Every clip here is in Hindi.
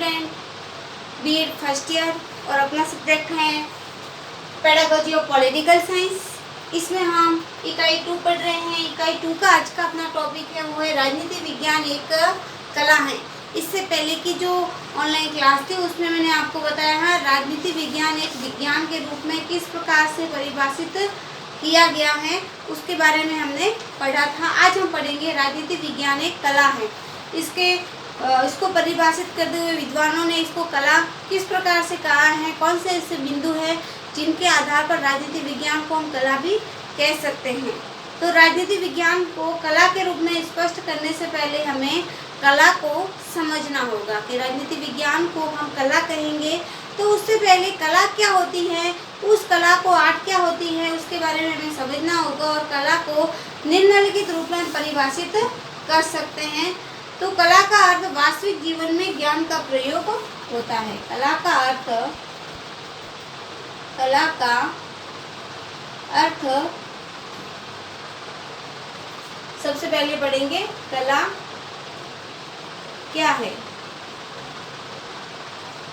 स्टूडेंट, बीएड फर्स्ट ईयर, और अपना सब्जेक्ट है पेडागोजी ऑफ पॉलिटिकल साइंस। इसमें हम इकाई 2 पढ़ रहे हैं। इकाई 2 का आज का अपना टॉपिक है वो है राजनीति विज्ञान एक कला है। इससे पहले की जो ऑनलाइन क्लास थी उसमें मैंने आपको बताया है राजनीति विज्ञान एक विज्ञान के रूप में किस प्रकार से परिभाषित किया गया है, उसके बारे में हमने पढ़ा था। आज हम पढ़ेंगे राजनीति विज्ञान एक कला है। इसको परिभाषित करते हुए विद्वानों ने इसको कला किस प्रकार से कहा है, कौन से ऐसे बिंदु है जिनके आधार पर राजनीति विज्ञान को हम कला भी कह सकते हैं। तो राजनीति विज्ञान को कला के रूप में स्पष्ट करने से पहले हमें कला को समझना होगा कि राजनीति विज्ञान को हम कला कहेंगे तो उससे पहले कला क्या होती है, उस कला को आर्ट क्या होती है, उसके बारे में हमें समझना होगा और कला को निम्नलिखित रूप में परिभाषित कर सकते हैं। तो कला का अर्थ वास्तविक जीवन में ज्ञान का प्रयोग होता है। कला का अर्थ सबसे पहले पढ़ेंगे कला क्या है।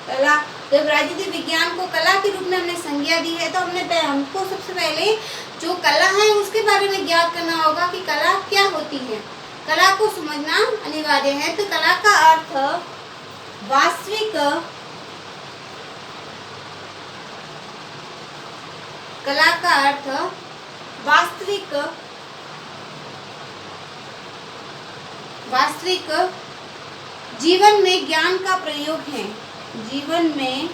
कला, जब राजनीति विज्ञान को कला के रूप में हमने संज्ञा दी है तो हमको सबसे पहले जो कला है उसके बारे में ज्ञात करना होगा कि कला क्या होती है। कला को समझना अनिवार्य है। तो कला का अर्थ वास्तविक जीवन में ज्ञान का प्रयोग है। जीवन में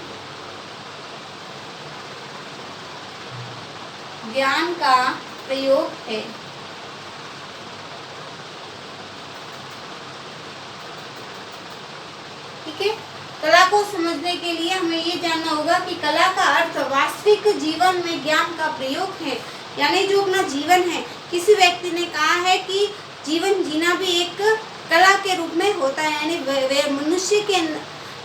ज्ञान का प्रयोग है। ठीक है। कला को समझने के लिए हमें ये जानना होगा कि कला का अर्थ वास्तविक जीवन में ज्ञान का प्रयोग है। यानी जो अपना जीवन है, किसी व्यक्ति ने कहा है कि जीवन जीना भी एक कला के रूप में होता है। यानी वे मनुष्य के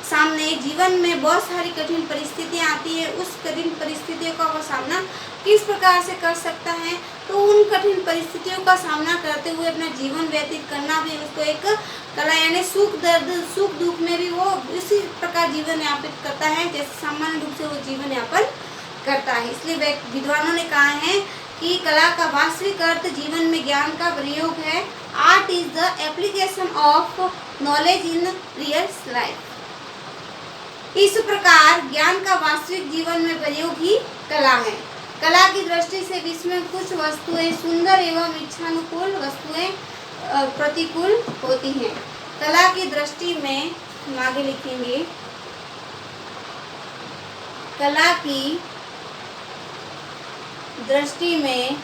सामने जीवन में बहुत सारी कठिन परिस्थितियां आती है, उस कठिन परिस्थितियों का वो सामना किस प्रकार से कर सकता है। तो उन कठिन परिस्थितियों का सामना करते हुए अपना जीवन व्यतीत करना भी उसको एक कला, यानी सुख दर्द सुख दुख में भी वो इसी प्रकार जीवन यापित करता है जैसे सामान्य रूप से वो जीवन यापन करता है। इसलिए विद्वानों ने कहा है कि कला का वास्तविक अर्थ जीवन में ज्ञान का प्रयोग है। Art is the application of knowledge in real life. इस प्रकार ज्ञान का वास्तविक जीवन में प्रयोग ही कला है। कला की दृष्टि से विश्व में कुछ वस्तुएं सुंदर एवं इच्छानुकूल वस्तुएं प्रतिकूल होती हैं। कला की दृष्टि में हम आगे लिखेंगे, कला की दृष्टि में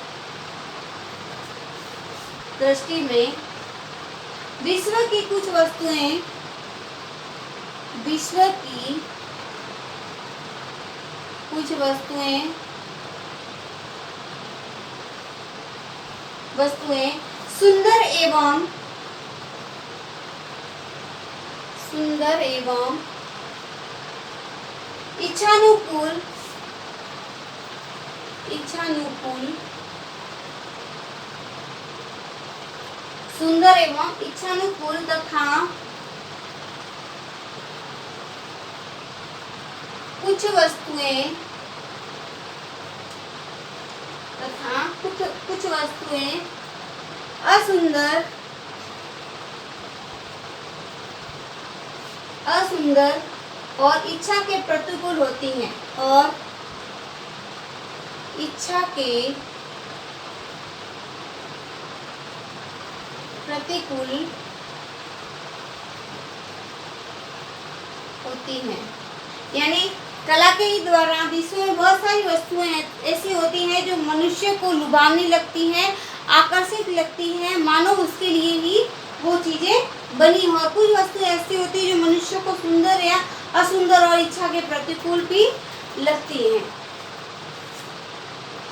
विश्व की कुछ वस्तुएं सुंदर एवं इच्छानुकूल तथा कुछ वस्तुएं असुंदर और इच्छा के प्रतिकूल होती हैं यानी कला के द्वारा विश्व में बहुत सारी वस्तुएं ऐसी होती हैं जो मनुष्य को लुभावनी लगती हैं, आकर्षित लगती हैं, मानो उसके लिए ही वो चीजें बनी हो। कुछ वस्तुएं ऐसी होती है जो मनुष्य को सुंदर या असुंदर और इच्छा के प्रतिकूल भी लगती हैं।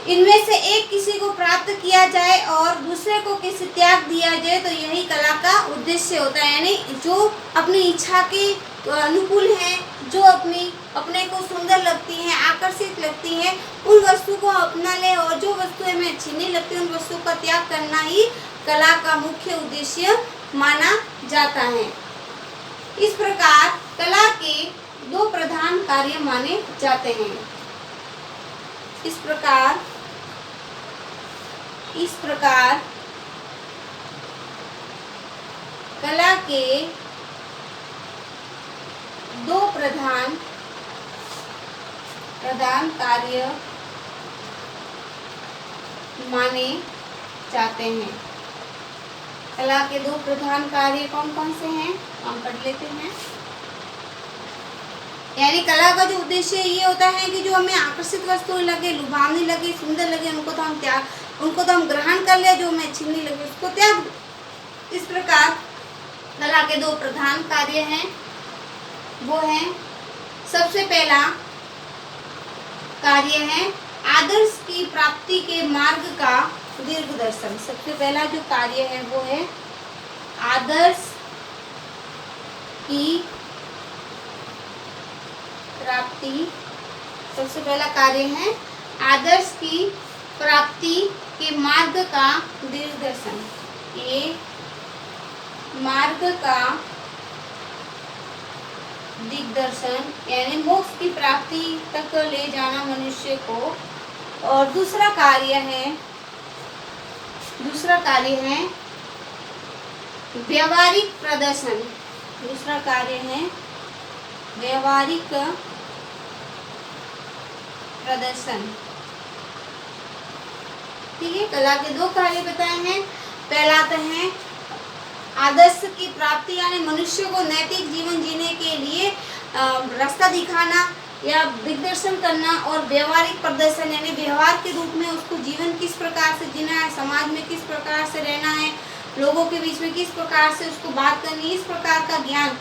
इनमें से एक किसी को प्राप्त किया जाए और दूसरे को किसी त्याग दिया जाए तो यही कला का उद्देश्य होता है। यानी जो अपनी इच्छा के अनुकूल हैं, जो अपने को सुंदर लगती हैं, आकर्षित लगती हैं, उन वस्तु को अपना ले और जो वस्तुएं हमें अच्छी नहीं लगती उन वस्तुओं का त्याग करना ही कला का मुख्य उद्देश्य माना जाता है। इस प्रकार कला के दो प्रधान कार्य माने जाते हैं। इस प्रकार कला के दो प्रधान कार्य माने जाते हैं। कला के दो प्रधान कार्य कौन कौन से हैं, हम पढ़ लेते हैं। यानी कला का जो उद्देश्य ये होता है कि जो हमें आकर्षित वस्तुएं लगे, लुभावनी लगे, सुंदर लगे, उनको तो हम ग्रहण कर ले, जो हमें अच्छी नहीं लगे उसको त्याग दो। इस प्रकार कला के दो प्रधान कार्य हैं, वो हैं, सबसे पहला कार्य है आदर्श की प्राप्ति के मार्ग का दीर्घदर्शन। सबसे पहला जो कार्य है वो है आदर्श की प्राप्ति। सबसे पहला कार्य है आदर्श की प्राप्ति के मार्ग का दीर्घदर्शन। ये मार्ग का दिग्दर्शन यानी मोक्ष की प्राप्ति तक ले जाना मनुष्य को। और दूसरा कार्य है व्यवहारिक प्रदर्शन। दूसरा कार्य है व्यवहारिक प्रदर्शन। ठीक है, कला के दो कार्य बताए हैं। पहला तो है आदर्श की प्राप्ति यानी मनुष्य को नैतिक जीवन जीने के लिए रास्ता दिखाना या दिग्दर्शन करना, और व्यवहारिक प्रदर्शन यानी व्यवहार के रूप में उसको जीवन किस प्रकार से जीना है, समाज में किस प्रकार से रहना है, लोगों के बीच में किस प्रकार से उसको बात करनी, इस प्रकार का ज्ञान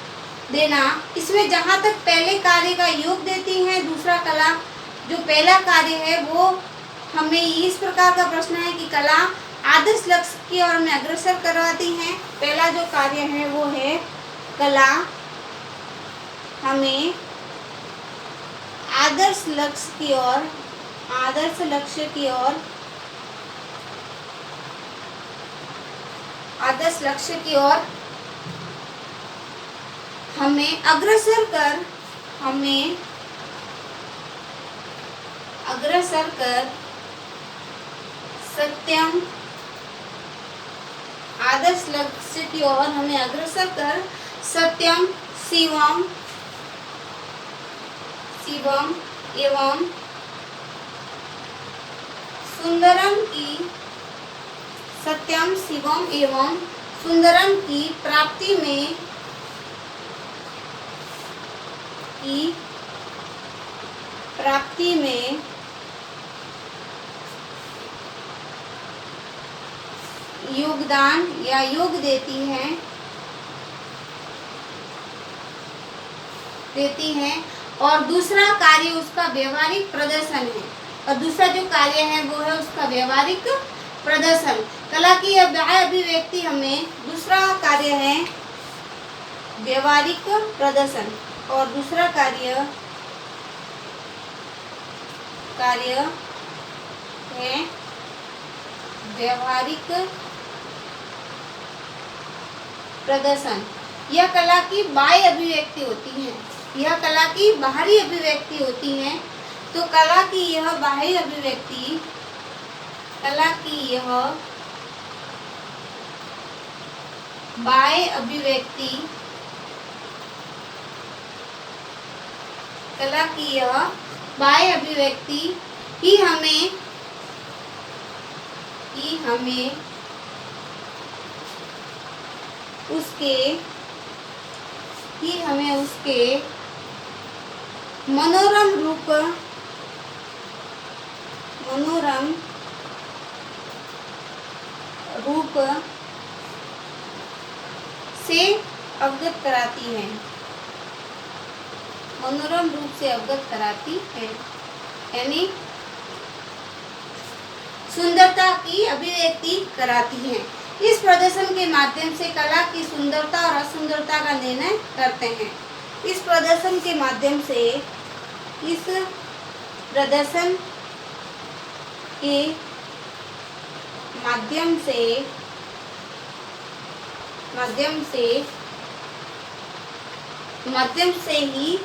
देना। इसमें जहाँ तक पहले कार्य का योग देती है, दूसरा कला जो पहला कार्य है वो हमें इस प्रकार का प्रश्न है कि कला आदर्श लक्ष्य की ओर में अग्रसर करवाती है। पहला जो कार्य है वो है कला हमें आदर्श लक्ष्य की ओर हमें अग्रसर कर सत्यम आदर्श लक्ष्य की ओर हमें अग्रसर कर सत्यम शिवम एवं सुंदरम की प्राप्ति में योगदान या योग देती हैं। और दूसरा कार्य उसका व्यवहारिक प्रदर्शन है। और दूसरा जो कार्य है वो है उसका व्यवहारिक प्रदर्शन। कला की बाह्य अभिव्यक्ति हमें दूसरा कार्य है व्यवहारिक प्रदर्शन, और दूसरा कार्य है व्यवहारिक प्रदर्शन। यह कला की बाह्य अभिव्यक्ति होती है, यह कला की बाहरी अभिव्यक्ति होती है। तो कला की यह बाह्य अभिव्यक्ति ही हमें उसके मनोरम रूप से अवगत कराती है। यानी सुंदरता की अभिव्यक्ति कराती है। इस प्रदर्शन के माध्यम से कला की सुंदरता और असुंदरता का निर्णय करते हैं। इस प्रदर्शन के माध्यम से माध्यम से ही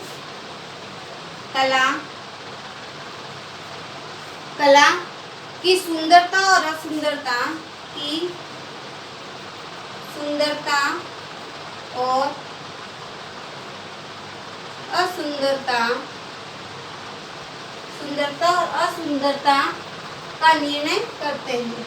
कला की सुंदरता और असुंदरता की सुंदरता और असुंदरता का निर्णय करते हैं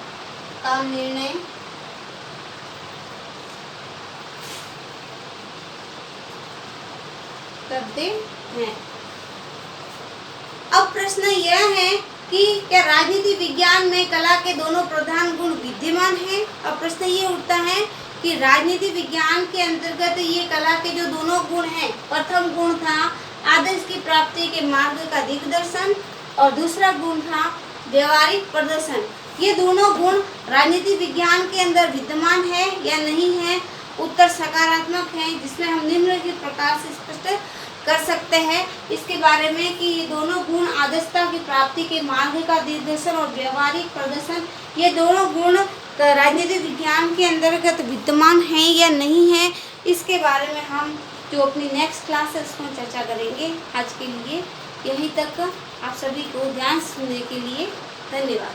अब प्रश्न यह है कि क्या राजनीति विज्ञान में कला के दोनों प्रधान गुण विद्यमान हैं। अब प्रश्न ये उठता है कि राजनीति विज्ञान के अंतर्गत ये कला के जो दोनों गुण हैं, प्रथम गुण था आदर्श की प्राप्ति के मार्ग का दिग्दर्शन और दूसरा गुण था व्यवहारिक प्रदर्शन। ये दोनों गुण राजनीति विज्ञान के अंदर विद्यमान है या नहीं है। उत्तर सकारात्मक है, जिसमें हम निम्नलिखित प्रकार से स्पष्ट कर सकते हैं इसके बारे में कि ये दोनों गुण आदर्शता की प्राप्ति के मार्ग का दिग्दर्शन और व्यवहारिक प्रदर्शन, ये दोनों गुण राजनीतिक विज्ञान के अंतर्गत विद्यमान हैं या नहीं है, इसके बारे में हम जो अपनी नेक्स्ट क्लास है उसमें चर्चा करेंगे। आज के लिए यहीं तक। आप सभी को ध्यान सुनने के लिए धन्यवाद।